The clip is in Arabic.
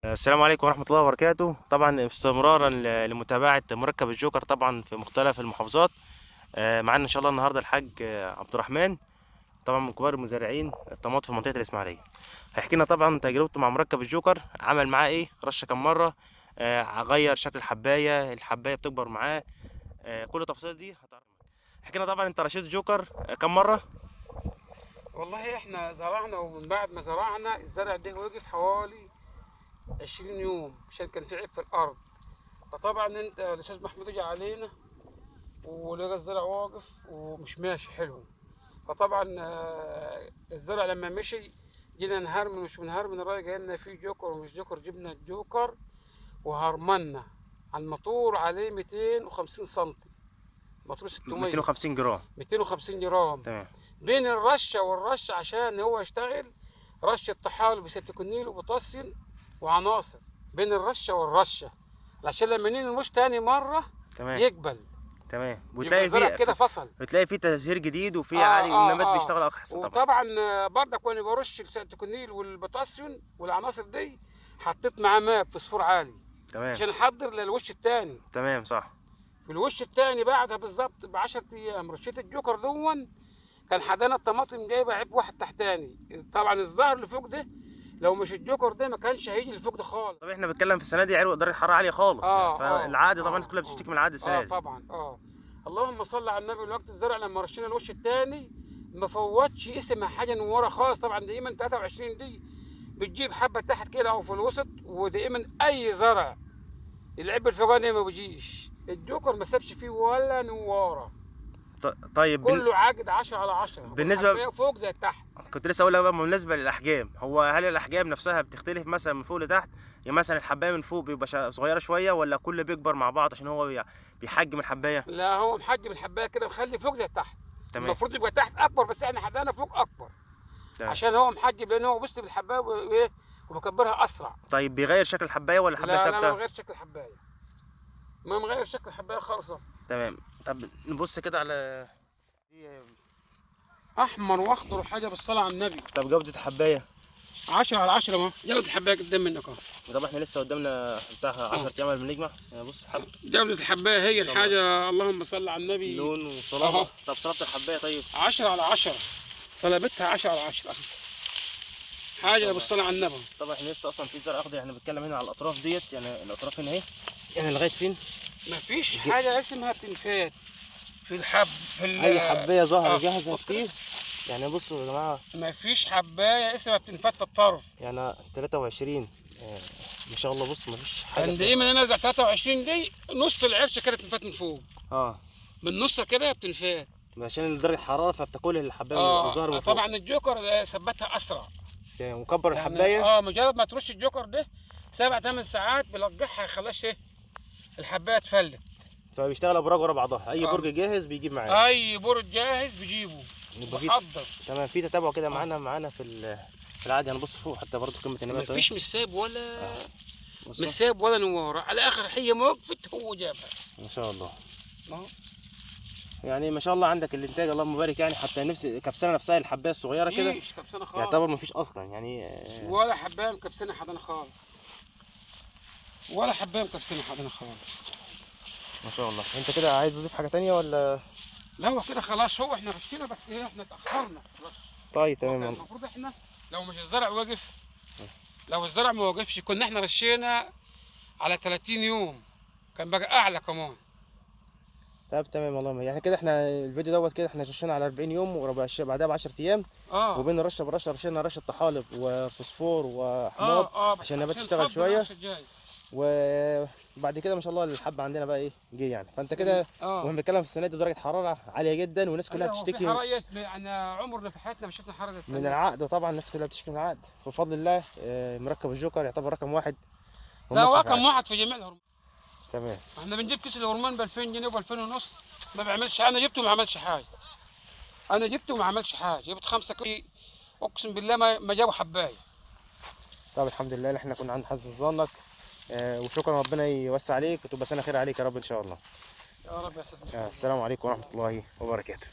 السلام عليكم ورحمة الله وبركاته. طبعا استمرارا لمتابعة مركب الجوكر طبعا في مختلف المحافظات. معانا ان شاء الله النهارده الحاج عبد الرحمن، طبعا من كبار المزارعين الطماطم في منطقة الإسماعيلية. هيحكي لنا طبعا تجربته مع مركب الجوكر، عمل معاه ايه، رش كم مرة، غير شكل الحباية بتكبر معاه. كل التفاصيل دي هتعرف. احكي لنا طبعا، انت رشيد الجوكر كم مرة؟ والله احنا زرعنا، ومن بعد ما زرعنا الزرع ده وقف حوالي 20 يوم عشان كان في عيب في الارض. فطبعا انت الاستاذ محمود اجى علينا ولقى الزرع واقف ومش ماشي حلو. فطبعا الزرع لما مشي جينا نهرمن، مش بنهرمن الراجل قال لنا في جوكر ومش جوكر، جبنا الجوكر وهرمنا على الموتور عليه 250 سنتي، موتور 600 250 جرام. 250 جرام تمام. بين الرشه والرشه عشان هو يشتغل. رشه طحال بستكونيل وبوتاسيوم وعناصر بين الرشه والرشه عشان لما ننموش تاني مره تمام. يقبل. تمام. يبقى وتلاقي الزرع فيه كده فصل. بتلاقي فيه تزهير جديد، وفيه اه عادي، والنبات اه اه بيشتغل احسن طبعا. وطبعا برضك وانا برش الستكونيل والبوتاسيوم والعناصر دي حطيت معاه ماء فوسفور عالي تمام. عشان احضر للوش التاني. تمام صح. في الوش التاني بعدها بالظبط ب 10 ايام رشيت الجوكر دون. كان حدانا الطماطم جايبه عيب واحد تحتاني، طبعا الظهر اللي فوق ده لو مش الجوكر ده ما كانش هيجي اللي فوق ده خالص. طب احنا بنتكلم في السنه دي عرق درجه حراره عاليه خالص يعني، فالعادي طبعا الناس كلها بتشتكي من العادي السنه دي. طبعا اللهم صل على النبي. الوقت الزرع لما رشينا الوش التاني ما فوتش اسمها حاجه من ورا خالص. طبعا دائما 23 دي بتجيب حبه تحت كده او في الوسط، ودائما اي زرع العب الفوقاني ما بيجيش. الجوكر ما سابش فيه ولا نواره، طيب كله عاقد 10 على 10 بالنسبه، والحبايه فوق زي تحت. كنت لسه اقول لك بقى بالنسبه للاحجام، هل الاحجام نفسها بتختلف مثلا من فوق لتحت؟ يعني مثلا الحبايه من فوق بيبقى صغيره شويه، ولا كل بيكبر مع بعض عشان هو بيحجم الحبايه؟ لا، هو محجم الحبايه كده مخلي فوق زي تحت. تمام. المفروض يبقى تحت اكبر، بس احنا حدانا فوق اكبر تمام. عشان هو محجم، لان هو بيست بالحبايه وايه وبكبرها اسرع. طيب بيغير شكل الحبايه ولا الحبايه لا لا، ما ثابته؟ مغير شكل الحبايه، ما مغير شكل الحبايه خالص. تمام. طب نبص كده على احمر واخضر وحاجه بالصلاه على النبي. طب جوده الحبايه. 10 على 10 ما جوده الحبايه قدام منك اهو. طب احنا لسه قدامنا بتاع 10 ايام قبل ما نجمع يعني. بص جوده الحبايه هي الحاجه، اللهم صل على النبي. لون وصلابه. طب صلابه الحبايه طيب. 10 على 10، صلابتها 10 على 10 حاجه بالصلاه على النبي. طبعا احنا لسه اصلا في زرع اخضر، يعني بنتكلم هنا على الاطراف ديت، يعني الاطراف هنا اهي، يعني لغايه فين. مفيش حاجه اسمها بتنفات في الحب اي حبايه ظهر جاهزه بص كتير. يعني بصوا يا جماعه، مفيش حبايه اسمها بتنفات في الطرف. يعني 23 ما شاء الله. بص مفيش حاجه كان دايما انا نازع 23 دي نص العرشه كانت بتنفات من فوق، اه من نصها كده بتنفات. عشان درجه الحراره فبتاكل الحبايه من الظهر من فوق. طبعا الجوكر ثبتها اسرع، يعني مكبر يعني الحبايه. مجرد ما ترش الجوكر ده 7 8 ساعات بيلقحها، يخليهاش ايه الحبايه تفلت. فبيشتغل ابراج ورا بعضها، اي برج جاهز بيجيب معاه. اي برج جاهز بجيبه محضر. تمام. في تتابع كده معانا في في العادي. انا بص فوق حتى برضه قمه النبات مفيش مش سايب ولا بصوا. مش سايب ولا نواره، على اخر هي ما وقفت هو جابها. ما شاء الله. أهو. يعني ما شاء الله عندك الانتاج، اللهم بارك. يعني حتى نفسي كبسانه نفسها الحبايه الصغيره كده مفيش كبسانه خالص، يعتبر ما فيش اصلا يعني ولا حبايه مكبسنه حدانا خالص، ولا حبايه مكبسنه حدانا خالص. ما شاء الله. انت كده عايز تضيف حاجه تانية ولا؟ لا هو كده خلاص، هو احنا رشينا بس ايه، احنا اتاخرنا خلاص. طيب هو تمام. كان المفروض احنا لو مش الزرع واقف، لو الزرع ما وقفش كنا احنا رشينا على 30 يوم، كان بقى اعلى كمان. طب تمام والله. يعني كده احنا الفيديو دوت كده احنا رشينا على 40 يوم، بعدها ب 10 ايام. وبين الرشه بالرشه رشينا رشه طحالب وفوسفور وحماض عشان النبات تشتغل شويه. وبعد كده ما شاء الله الحب عندنا بقى ايه جه يعني. فانت كده واحنا بنتكلم في السنه دي درجه حراره عاليه جدا، والناس كلها بتشتكي. حراره يعني عمرنا في حياتنا ما شفنا حراره من العقد. وطبعا الناس كلها بتشتكي من العقد. بفضل الله مركب الجوكر يعتبر رقم واحد في لا، مصر. هو رقم واحد في جميع الهرمونات. تمام. احنا بنجيب كيس الهرمون ب 2000 جنيه وب 2000 ونص، ما بيعملش. انا جبته ما عملش حاجه، انا جبته ما عملش حاجه. جبت 5 كيلو اقسم بالله ما جابوا حبايه. طب الحمد لله احنا كنا عند حسن ظنك. وشكرا، ربنا يوسع عليك وتبقى سنه خير عليك يا رب ان شاء الله. يا رب يا استاذ. السلام عليكم ورحمه الله وبركاته.